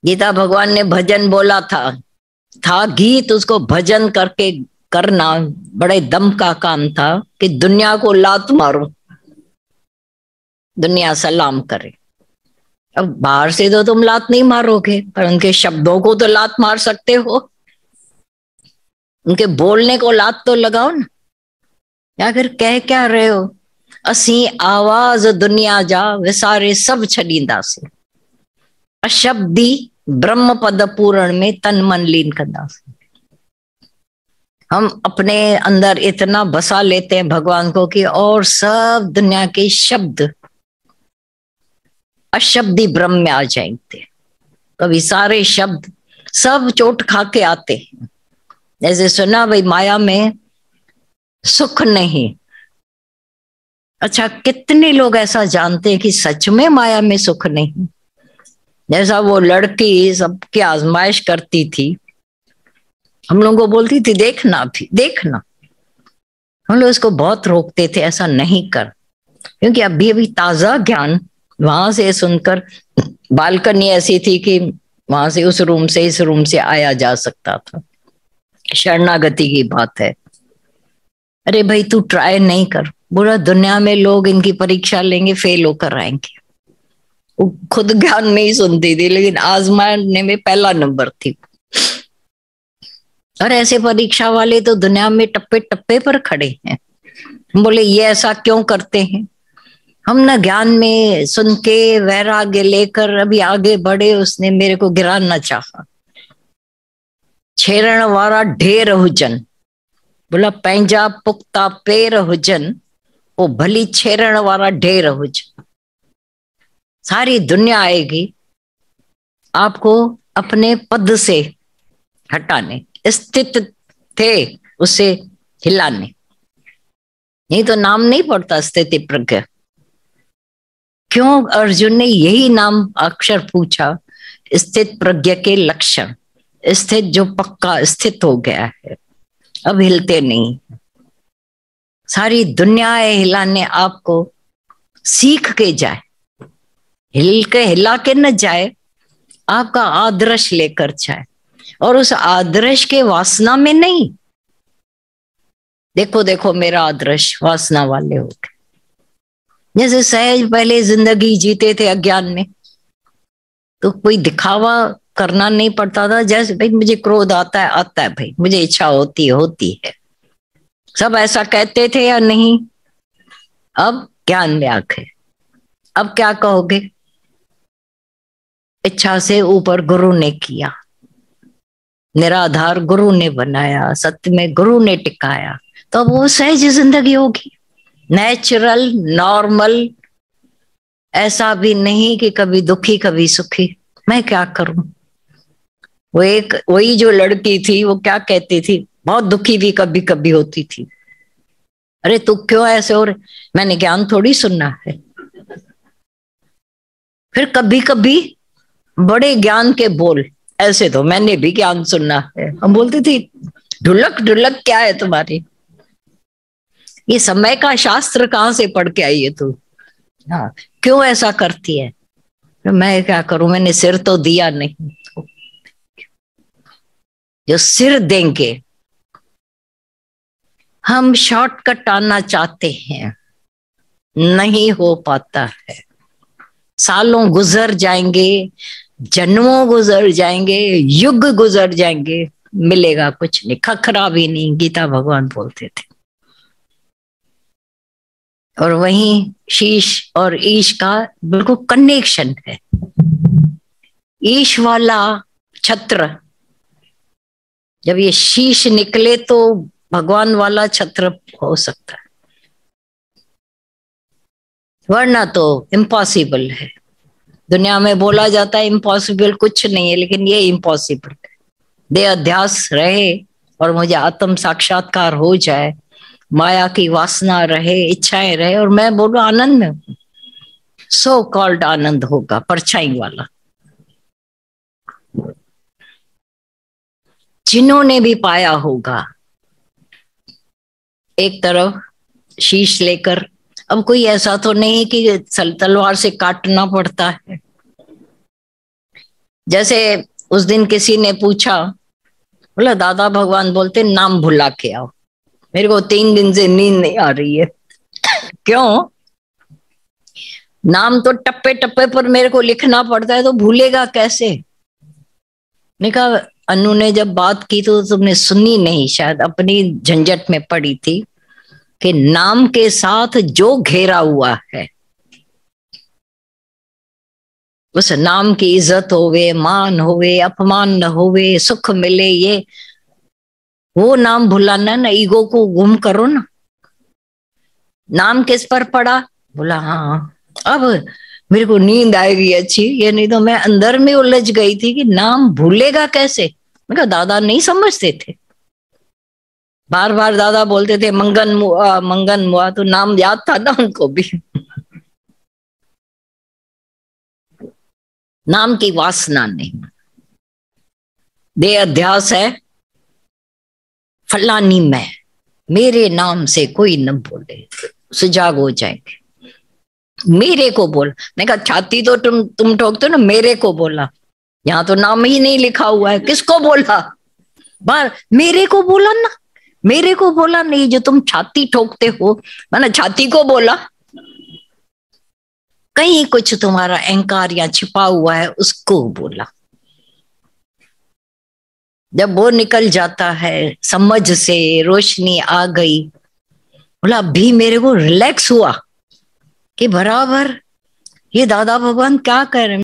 गीता भगवान ने भजन बोला था गीत, उसको भजन करके करना बड़े दम का काम था कि दुनिया को लात मारो, दुनिया सलाम करे। अब बाहर से तो तुम लात नहीं मारोगे, पर उनके शब्दों को तो लात मार सकते हो, उनके बोलने को लात तो लगाओ ना। या फिर कह क्या रहे हो, असी आवाज दुनिया जा विसारे सब छड़ींदा से, अशब्दी ब्रह्म पद पूर्ण में तन मन लीन करना। हम अपने अंदर इतना बसा लेते हैं भगवान को कि और सब दुनिया के शब्द अशब्दी ब्रह्म में आ जाएंगे। कभी सारे शब्द सब चोट खा के आते हैं। जैसे सुना भाई माया में सुख नहीं। अच्छा, कितने लोग ऐसा जानते हैं कि सच में माया में सुख नहीं? जैसा वो लड़की सबकी आजमाइश करती थी, हम लोगों को बोलती थी देखना भी देखना, हम लोग इसको बहुत रोकते थे ऐसा नहीं कर, क्योंकि अभी अभी ताजा ज्ञान वहां से सुनकर, बालकनी ऐसी थी कि वहां से उस रूम से इस रूम से आया जा सकता था, शरणागति की बात है। अरे भाई तू ट्राई नहीं कर, बुरा दुनिया में लोग इनकी परीक्षा लेंगे फेल होकर आएंगे। वो खुद ज्ञान नहीं सुनती थी लेकिन आजमाने में पहला नंबर थी। और ऐसे परीक्षा वाले तो दुनिया में टप्पे टप्पे पर खड़े हैं। बोले ये ऐसा क्यों करते हैं? हम ना ज्ञान में सुन के वैराग्य लेकर अभी आगे बढ़े, उसने मेरे को गिराना चाहा। छेरण वारा ढेर हुजन, बोला पंहिंजा पुख्ता पेर हुजन, वो भली छेरण वारा ढेर हुजन। सारी दुनिया आएगी आपको अपने पद से हटाने, स्थित थे उसे हिलाने। नहीं तो नाम नहीं पड़ता स्थिति प्रज्ञा। क्यों अर्जुन ने यही नाम अक्षर पूछा? स्थित प्रज्ञा के लक्षण, स्थित जो पक्का स्थित हो गया है, अब हिलते नहीं। सारी दुनिया हिलाने आपको सीख के जाए, हिला के न जाए, आपका आदर्श लेकर जाए, और उस आदर्श के वासना में नहीं। देखो देखो मेरा आदर्श, वासना वाले हो गए। जैसे सहज पहले जिंदगी जीते थे अज्ञान में, तो कोई दिखावा करना नहीं पड़ता था। जैसे भाई मुझे क्रोध आता है भाई, मुझे इच्छा होती है, सब ऐसा कहते थे या नहीं? अब ज्ञान में आ गए, अब क्या कहोगे? इच्छा से ऊपर गुरु ने किया, निराधार गुरु ने बनाया, सत्य में गुरु ने टिकाया, तो अब वो सहज जिंदगी होगी, नेचुरल नॉर्मल। ऐसा भी नहीं कि कभी दुखी कभी सुखी। मैं क्या करूं? वो एक वही जो लड़की थी वो क्या कहती थी, बहुत दुखी भी कभी कभी होती थी। अरे तू क्यों ऐसे हो रहे? मैंने ज्ञान थोड़ी सुनना है। फिर कभी कभी बड़े ज्ञान के बोल, ऐसे तो मैंने भी ज्ञान सुनना है। हम बोलती थी ढुलक ढुलक क्या है तुम्हारी, ये समय का शास्त्र कहाँ से पढ़ के आई है तू? हाँ, क्यों ऐसा करती है? तो मैं क्या करूं, मैंने सिर तो दिया नहीं। जो सिर देंगे, हम शॉर्टकट आना चाहते हैं, नहीं हो पाता है। सालों गुजर जाएंगे, जन्मों गुजर जाएंगे, युग गुजर जाएंगे, मिलेगा कुछ नहीं, खखरा भी नहीं, गीता भगवान बोलते थे। और वहीं शीश और ईश का बिल्कुल कनेक्शन है। ईश वाला छत्र, जब ये शीश निकले तो भगवान वाला छत्र हो सकता है, वरना तो इम्पॉसिबल है। दुनिया में बोला जाता है इम्पॉसिबल कुछ नहीं है, लेकिन ये इम्पॉसिबल है। देह अध्यास रहे और मुझे आत्म साक्षात्कार हो जाए, माया की वासना रहे, इच्छाएं रहे, और मैं बोलूं आनंद में हूं, सो कॉल्ड आनंद होगा, परछाई वाला। जिन्होंने भी पाया होगा, एक तरफ शीश लेकर, अब कोई ऐसा तो नहीं कि तलवार से काटना पड़ता है। जैसे उस दिन किसी ने पूछा, बोला दादा भगवान बोलते नाम भुला के आओ। मेरे को 3 दिन से नींद नहीं आ रही है। क्यों? नाम तो टप्पे टप्पे पर मेरे को लिखना पड़ता है, तो भूलेगा कैसे? ने कहा अनु ने जब बात की तो तुमने सुनी नहीं, शायद अपनी झंझट में पड़ी थी, कि नाम के साथ जो घेरा हुआ है, उस नाम की इज्जत होवे, मान होवे, अपमान न होवे, सुख मिले, ये वो नाम भुलाना ना, ईगो को गुम करो ना। नाम किस पर पड़ा? बोला हाँ अब मेरे को नींद आएगी अच्छी, ये नहीं तो मैं अंदर में उलझ गई थी कि नाम भूलेगा कैसे। मैं कहा दादा नहीं समझते थे, बार बार दादा बोलते थे मंगन मुआ मंगन मुआ, तो नाम याद था ना उनको भी। नाम की वासना नहीं, दे अध्यास है फलानी मैं, मेरे नाम से कोई न बोले, सुजाग हो जाएंगे। मेरे को बोल, मैं कहा छाती तो तुम ठोकते हो ना, मेरे को बोला, यहाँ तो नाम ही नहीं लिखा हुआ है, किसको बोला? बार मेरे को बोला ना, मेरे को बोला नहीं, जो तुम छाती ठोकते हो, मैंने छाती को बोला। कहीं कुछ तुम्हारा अहंकार या छिपा हुआ है, उसको बोला। जब वो निकल जाता है समझ से, रोशनी आ गई, बोला अभी मेरे को रिलैक्स हुआ कि बराबर ये दादा भगवान क्या कह रहे हैं।